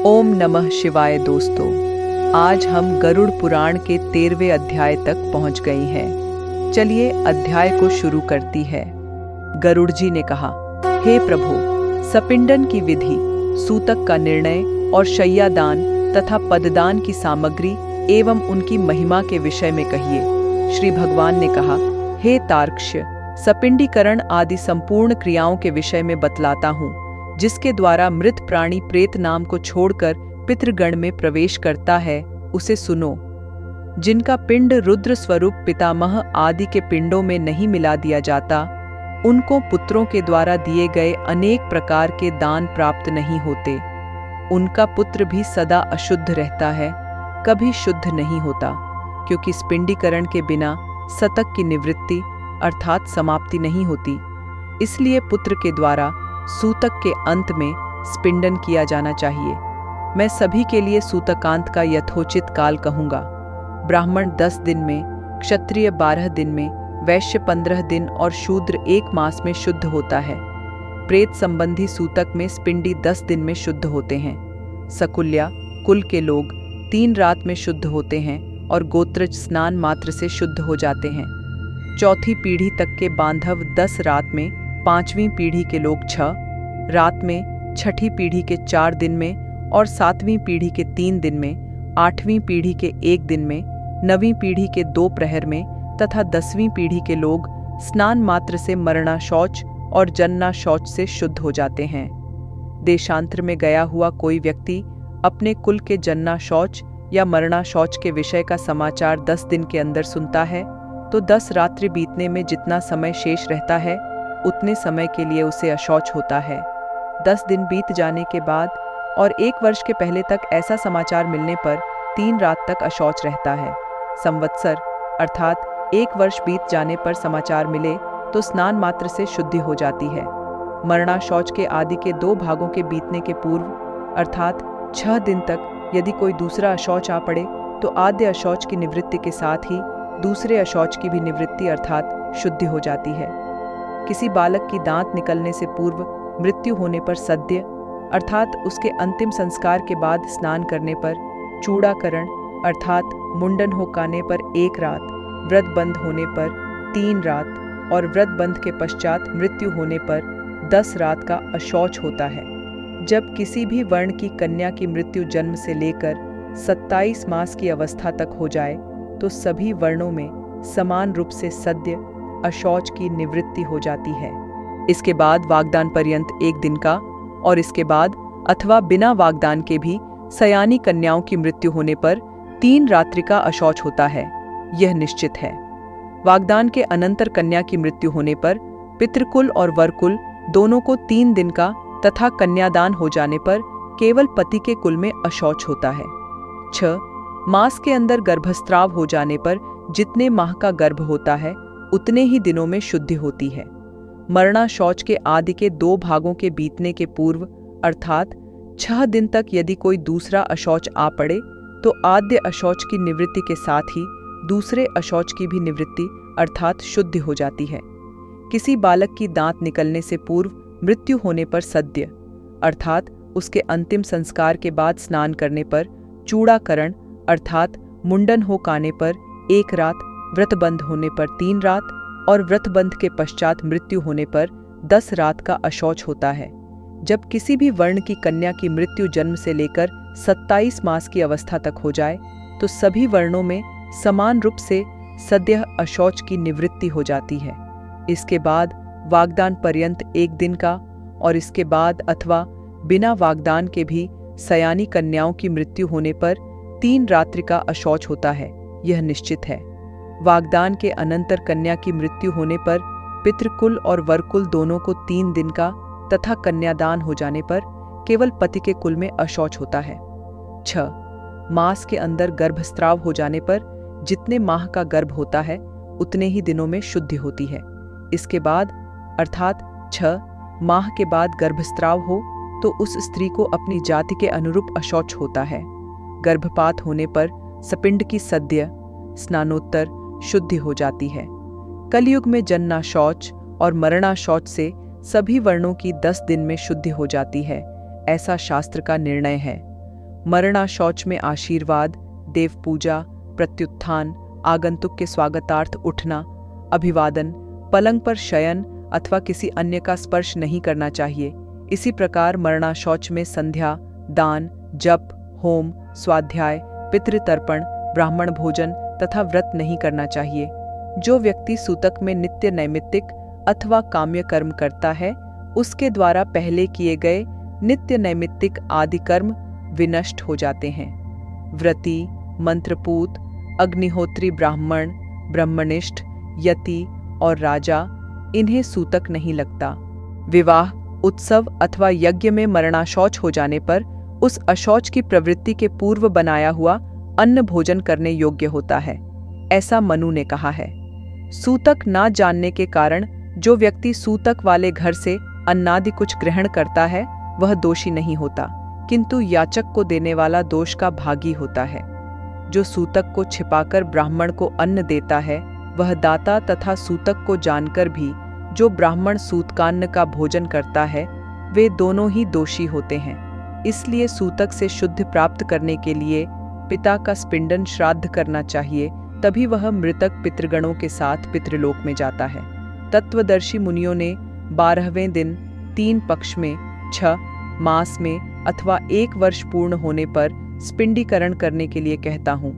ओम नमः शिवाय दोस्तों, आज हम गरुड़ पुराण के 13वें अध्याय तक पहुंच गए हैं। चलिए अध्याय को शुरू करती है। गरुड़ जी ने कहा, हे प्रभु, सपिंडन की विधि, सूतक का निर्णय और शय्यादान तथा पददान की सामग्री एवं उनकी महिमा के विषय में कहिए। श्री भगवान ने कहा, हे तार्क्ष्य, सपिंडीकरण आदि संपूर्ण क्रियाओं के विषय में बतलाता हूँ, जिसके द्वारा मृत प्राणी प्रेत नाम को छोड़कर पितृगण में प्रवेश करता है, उसे सुनो। जिनका पिंड रुद्र स्वरूप पितामह आदि के पिंडों में नहीं मिला दिया जाता, उनको पुत्रों के द्वारा दिए गए अनेक प्रकार के दान प्राप्त नहीं होते। उनका पुत्र भी सदा अशुद्ध रहता है, कभी शुद्ध नहीं होता, क्योंकि स्पिंडीकरण के बिना सतक की निवृत्ति अर्थात समाप्ति नहीं होती। इसलिए पुत्र के द्वारा सूतक के अंत में स्पिंडन किया जाना चाहिए। मैं सभी के लिए सूतकांत का यथोचित काल कहूँगा। ब्राह्मण 10 दिन में, क्षत्रिय 12 दिन में, वैश्य 15 दिन और शूद्र 1 मास में शुद्ध होता है। प्रेत संबंधी सूतक में स्पिंडी 10 दिन में शुद्ध होते हैं। सकुल्या कुल के लोग 3 रात में शुद्ध होते हैं और गोत्रज स्नान मात्र से शुद्ध हो जाते हैं। चौथी पीढ़ी तक के बांधव 10 रात में, 5वीं पीढ़ी के लोग 6 रात में, छठी पीढ़ी के 4 दिन में और 7वीं पीढ़ी के 3 दिन में, 8वीं पीढ़ी के 1 दिन में, 9वीं पीढ़ी के 2 प्रहर में तथा 10वीं पीढ़ी के लोग स्नान मात्र से मरणा शौच और जन्ना शौच से शुद्ध हो जाते हैं। देशांतर में गया हुआ कोई व्यक्ति अपने कुल के जन्ना शौच या मरणा शौच के विषय का समाचार 10 दिन के अंदर सुनता है, तो 10 रात्रि बीतने में जितना समय शेष रहता है, उतने समय के लिए उसे अशौच होता है। 10 दिन बीत जाने के बाद और 1 वर्ष के पहले तक ऐसा समाचार मिलने पर 3 रात तक अशौच रहता है। संवत्सर अर्थात 1 वर्ष बीत जाने पर समाचार मिले तो स्नान मात्र से शुद्धि हो जाती है। मरणा शौच के आदि के 2 भागों के बीतने के पूर्व अर्थात 6 दिन तक यदि कोई दूसरा अशौच आ पड़े तो आद्य अशौच की निवृत्ति के साथ ही दूसरे अशौच की भी निवृत्ति अर्थात शुद्धि हो जाती है। किसी बालक की दांत निकलने से पूर्व मृत्यु होने पर सद्य अर्थात उसके अंतिम संस्कार के बाद स्नान करने पर, चूड़ाकरण अर्थात मुंडन होकाने पर 1 रात, व्रत बंध होने पर 3 रात और व्रत बंध के पश्चात मृत्यु होने पर 10 रात का अशौच होता है। जब किसी भी वर्ण की कन्या की मृत्यु जन्म से लेकर 27 मास की अवस्था तक हो जाए तो सभी वर्णों में समान रूप से सद्य अशौच की निवृत्ति हो जाती है। इसके बाद वागदान पर्यंत 1 दिन का और इसके बाद अथवा बिना वागदान के भी सयानी कन्याओं की मृत्यु होने पर 3 रात्रि का अशौच होता है, यह निश्चित है। वागदान के अनंतर कन्या की मृत्यु होने पर पितृकुल और वरकुल दोनों को 3 दिन का तथा कन्यादान हो जाने पर केवल पति के कुल में अशौच होता है। 6 मास के अंदर गर्भस्राव हो जाने पर जितने माह का गर्भ होता है उतने ही दिनों में शुद्धि होती है। मरणा शौच के आदि के 2 भागों के बीतने के पूर्व अर्थात 6 दिन तक यदि कोई दूसरा अशौच आ पड़े तो आद्य अशौच की निवृत्ति के साथ ही दूसरे अशौच की भी निवृत्ति अर्थात शुद्धि हो जाती है। किसी बालक की दांत निकलने से पूर्व मृत्यु होने पर सद्य अर्थात उसके अंतिम संस्कार के बाद स्नान करने पर, चूड़ाकरण अर्थात मुंडन होकाने पर 1 रात, व्रतबंध होने पर 3 रात और व्रतबंध के पश्चात मृत्यु होने पर 10 रात का अशौच होता है। जब किसी भी वर्ण की कन्या की मृत्यु जन्म से लेकर 27 मास की अवस्था तक हो जाए तो सभी वर्णों में समान रूप से सद्य अशौच की निवृत्ति हो जाती है। इसके बाद वागदान पर्यंत 1 दिन का और इसके बाद अथवा बिना वागदान के भी सयानी कन्याओं की मृत्यु होने पर 3 रात्रि का अशौच होता है, यह निश्चित है। वागदान के अनंतर कन्या की मृत्यु होने पर पितृकुल और वरकुल दोनों को 3 दिन का तथा कन्यादान हो जाने पर केवल पति के कुल में अशौच होता है। 6 मास के अंदर गर्भस्राव हो जाने पर जितने माह का गर्भ होता है उतने ही दिनों में शुद्धि होती है। इसके बाद अर्थात 6 माह के बाद गर्भस्राव हो तो उस स्त्री को अपनी जाति के अनुरूप अशौच होता है। गर्भपात होने पर सपिंड की सद्य स्नानोत्तर शुद्धि हो जाती है। कलयुग में जन्ना शौच और मरणा शौच से सभी वर्णों की 10 दिन में शुद्धि हो जाती है, ऐसा शास्त्र का निर्णय है। मरणा शौच में आशीर्वाद, देव पूजा, प्रत्युत्थान, आगंतुक के स्वागतार्थ उठना, अभिवादन, पलंग पर शयन अथवा किसी अन्य का स्पर्श नहीं करना चाहिए। इसी प्रकार मरणा शौच में संध्या, दान, जप, होम, स्वाध्याय, पितृतर्पण, ब्राह्मण भोजन तथा व्रत नहीं करना चाहिए। जो व्यक्ति सूतक में नित्य नैमित्तिक अथवा काम्य कर्म करता है, उसके द्वारा पहले किए गए नित्य नैमित्तिक आदि कर्म विनष्ट हो जाते हैं। व्रती, मंत्रपूत, अग्निहोत्री ब्राह्मण, ब्रह्मनिष्ठ, यति और राजा, इन्हें सूतक नहीं लगता। विवाह, उत्सव अथवा यज्ञ में मरणाशौच हो जाने पर उस अशौच की प्रवृत्ति के पूर्व बनाया हुआ अन्न भोजन करने योग्य होता है, ऐसा मनु ने कहा है। सूतक ना जानने के कारण जो व्यक्ति सूतक वाले घर से अन्नादि कुछ ग्रहण करता है वह दोषी नहीं होता, किंतु याचक को देने वाला दोष का भागी होता है। जो सूतक को छिपाकर ब्राह्मण को अन्न देता है वह दाता तथा सूतक को जानकर भी जो ब्राह्मण सूतकान्न का भोजन करता है वे दोनों ही दोषी होते हैं। इसलिए सूतक से शुद्ध प्राप्त करने के लिए पिता का स्पिंडन श्राद्ध करना चाहिए, तभी वह मृतक पितृगणों के साथ पितृलोक में जाता है। तत्वदर्शी मुनियों ने 12वें दिन, 3 पक्ष में, 6 मास में अथवा 1 वर्ष पूर्ण होने पर स्पिंडीकरण करने के लिए कहता हूँ।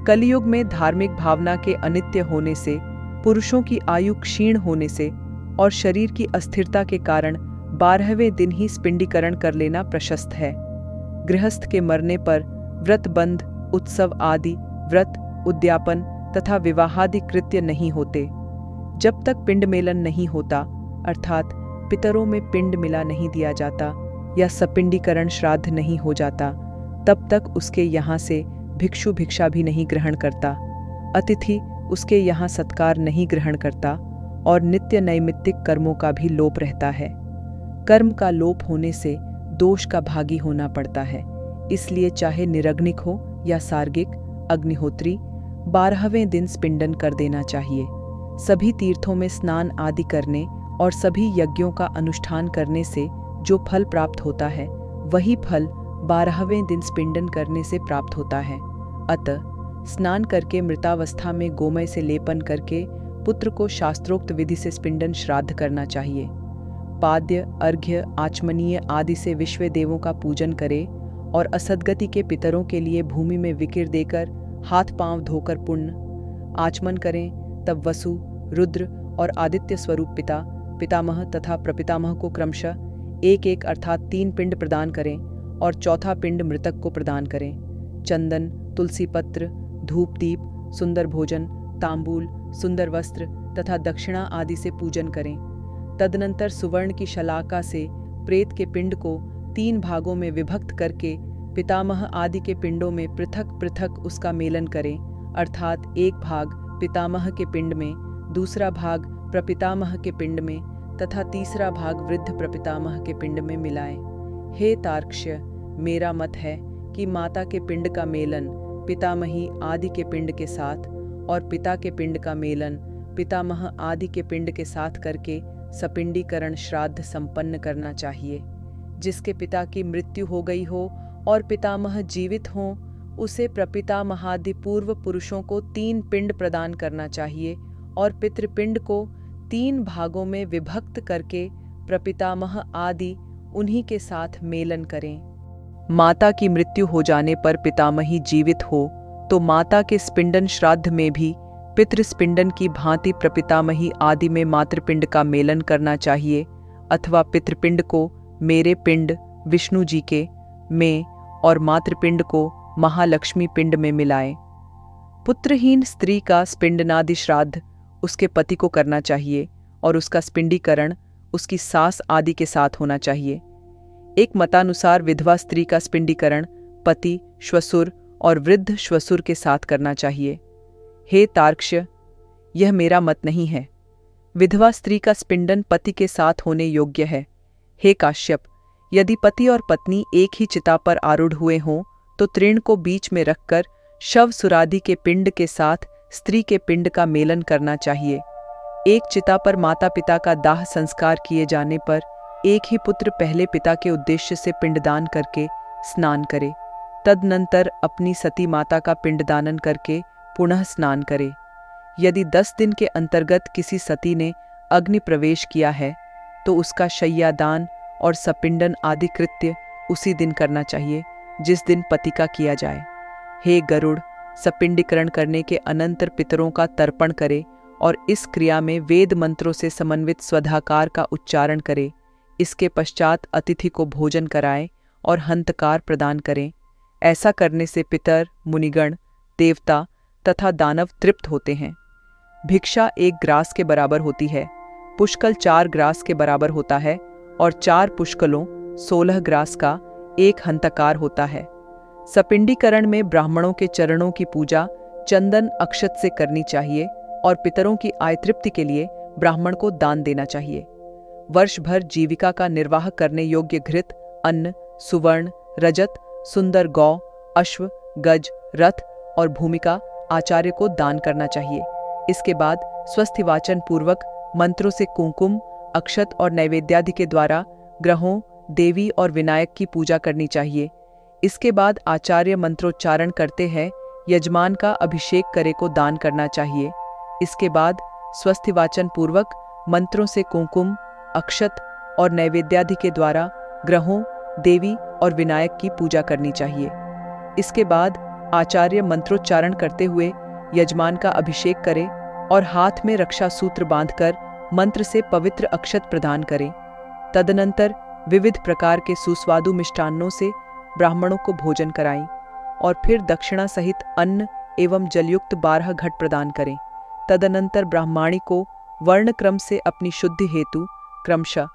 कलियुग में धार्मिक भावना के अनित्य होने से, पुरुषों की आयु क्षीण होने से और शरीर की अस्थिरता के कारण 12वें दिन ही स्पिंडीकरण कर लेना प्रशस्त है। गृहस्थ के मरने पर व्रतबंध, उत्सव आदि व्रत, उद्यापन तथा विवाहादि कृत्य नहीं होते। जब तक पिंड मेलन नहीं होता, अर्थात पितरों में पिंड मिला नहीं दिया जाता या सपिंडीकरण श्राद्ध नहीं हो जाता, तब तक उसके यहाँ से भिक्षु भिक्षा भी नहीं ग्रहण करता, अतिथि उसके यहाँ सत्कार नहीं ग्रहण करता और नित्य नैमित्तिक कर्मों का भी लोप रहता है। कर्म का लोप होने से दोष का भागी होना पड़ता है। इसलिए चाहे निरग्निक हो या सार्गिक, अग्निहोत्री 12वें दिन स्पिंडन कर देना चाहिए। सभी तीर्थों में स्नान आदि करने और सभी यज्ञों का अनुष्ठान करने से जो फल प्राप्त होता है वही फल 12वें दिन स्पिंडन करने से प्राप्त होता है। अतः स्नान करके मृतावस्था में गोमय से लेपन करके पुत्र को शास्त्रोक्त विधि से स्पिंडन श्राद्ध करना चाहिए। पाद्य, अर्घ्य, आचमनीय आदि से विश्व देवों का पूजन करे और असद्गति के पितरों के लिए भूमि में विकिर देकर हाथ पांव धोकर पुण्य आचमन करें। तब वसु, रुद्र और आदित्य स्वरूप पिता, पितामह तथा प्रपितामह को क्रमशः 1-1 अर्थात 3 पिंड प्रदान करें और चौथा पिंड मृतक को प्रदान करें। चंदन, तुलसी पत्र, धूप दीप, सुंदर भोजन, तांबूल, सुंदर वस्त्र तथा दक्षिणा आदि से पूजन करें। तदनंतर सुवर्ण की शलाका से प्रेत के पिंड को 3 भागों में विभक्त करके पितामह आदि के पिंडों में पृथक पृथक उसका मेलन करें, अर्थात एक भाग पितामह के पिंड में, दूसरा भाग प्रपितामह के पिंड में तथा तीसरा भाग वृद्ध प्रपितामह के पिंड में मिलाएं। हे तार्क्ष्य, मेरा मत है कि माता के पिंड का मेलन पितामही आदि के पिंड के साथ और पिता के पिंड का मेलन पितामह आदि के पिंड के साथ करके सपिंडीकरण श्राद्ध संपन्न करना चाहिए। जिसके पिता की मृत्यु हो गई हो और पितामह जीवित हों, उसे प्रपितामहादि पूर्व पुरुषों को 3 पिंड प्रदान करना चाहिए और पितृपिंड को 3 भागों में विभक्त करके प्रपितामह आदि उन्हीं के साथ मेलन करें। माता की मृत्यु हो जाने पर पितामही जीवित हो तो माता के स्पिंडन श्राद्ध में भी पितृस्पिंडन की भांति प्रपितामही आदि में मातृपिंड का मेलन करना चाहिए, अथवा पितृपिंड को मेरे पिंड विष्णु जी के में और मातृपिंड को महालक्ष्मी पिंड में मिलाएं। पुत्रहीन स्त्री का स्पिंडनादि श्राद्ध उसके पति को करना चाहिए और उसका स्पिंडीकरण उसकी सास आदि के साथ होना चाहिए। एक मतानुसार विधवा स्त्री का स्पिंडीकरण पति, श्वसुर और वृद्ध श्वसुर के साथ करना चाहिए। हे तार्क्ष्य, यह मेरा मत नहीं है। विधवा स्त्री का स्पिंडन पति के साथ होने योग्य है। हे काश्यप, यदि पति और पत्नी एक ही चिता पर आरूढ़ हुए हों तो तृण को बीच में रखकर शव सुरादि के पिंड के साथ स्त्री के पिंड का मेलन करना चाहिए। एक चिता पर माता पिता का दाह संस्कार किए जाने पर एक ही पुत्र पहले पिता के उद्देश्य से पिंडदान करके स्नान करे तदनंतर अपनी सती माता का पिंडदान करके पुनः स्नान करे। यदि 10 दिन के अंतर्गत किसी सती ने अग्नि प्रवेश किया है तो उसका शय्यादान और सपिंडन आदि कृत्य उसी दिन करना चाहिए जिस दिन पति का किया जाए। हे गरुड़, सपिंडीकरण करने के अनंतर पितरों का तर्पण करे और इस क्रिया में वेद मंत्रों से समन्वित स्वधाकार का उच्चारण करे। इसके पश्चात अतिथि को भोजन कराएं और हंतकार प्रदान करें। ऐसा करने से पितर, मुनिगण, देवता तथा दानव तृप्त होते हैं। भिक्षा 1 ग्रास के बराबर होती है, पुष्कल 4 ग्रास के बराबर होता है और 4 पुष्कलों 16 ग्रास का 1 हंतकार होता है। सपिंडीकरण में ब्राह्मणों के चरणों की पूजा चंदन अक्षत से करनी चाहिए और पितरों की आय तृप्ति के लिए ब्राह्मण को दान देना चाहिए। वर्ष भर जीविका का निर्वाह करने योग्य घृत, अन्न, सुवर्ण, रजत, सुंदर गौ, अश्व, गज, रथ और भूमिका आचार्य को दान करना चाहिए। इसके बाद स्वस्थिवाचन पूर्वक मंत्रों से कुंकुम, अक्षत और नैवेद्यादि के द्वारा ग्रहों, देवी और विनायक की पूजा करनी चाहिए। इसके बाद आचार्य मंत्रोच्चारण करते हैं यजमान का अभिषेक करे को दान करना चाहिए। इसके बाद स्वस्थिवाचन पूर्वक मंत्रों से कुंकुम, अक्षत और नैवेद्यादि के द्वारा ग्रहों, देवी और विनायक की पूजा करनी चाहिए। इसके बाद आचार्य मंत्रोच्चारण करते हुए यजमान का अभिषेक करे और हाथ में रक्षा सूत्र बांधकर मंत्र से पवित्र अक्षत प्रदान करें। तदनंतर विविध प्रकार के सुस्वादु मिष्टान्नों से ब्राह्मणों को भोजन कराएं और फिर दक्षिणा सहित अन्न एवं जलयुक्त 12 घट प्रदान करें। तदनंतर ब्राह्मणी को वर्ण क्रम से अपनी शुद्धि हेतु क्रमशः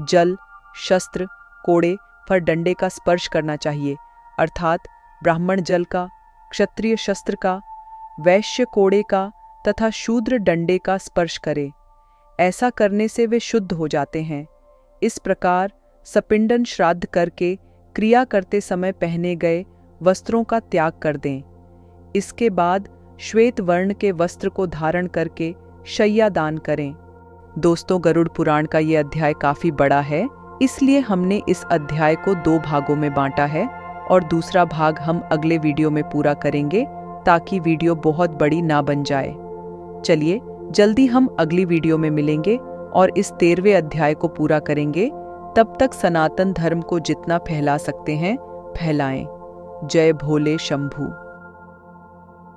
जल, शस्त्र, कोड़े पर डंडे का स्पर्श करना चाहिए, अर्थात ब्राह्मण जल का, क्षत्रिय शस्त्र का, वैश्य कोड़े का तथा शूद्र डंडे का स्पर्श करे। ऐसा करने से वे शुद्ध हो जाते हैं। इस प्रकार सपिंडन श्राद्ध करके क्रिया करते समय पहने गए वस्त्रों का त्याग कर दें। इसके बाद श्वेत वर्ण के वस्त्र को धारण करके शय्या दान करें। दोस्तों, गरुड़ पुराण का ये अध्याय काफी बड़ा है, इसलिए हमने इस अध्याय को 2 भागों में बांटा है और दूसरा भाग हम अगले वीडियो में पूरा करेंगे ताकि वीडियो बहुत बड़ी ना बन जाए। चलिए जल्दी हम अगली वीडियो में मिलेंगे और इस 13वें अध्याय को पूरा करेंगे। तब तक सनातन धर्म को जितना फैला सकते हैं फैलाएं। जय भोले शंभू।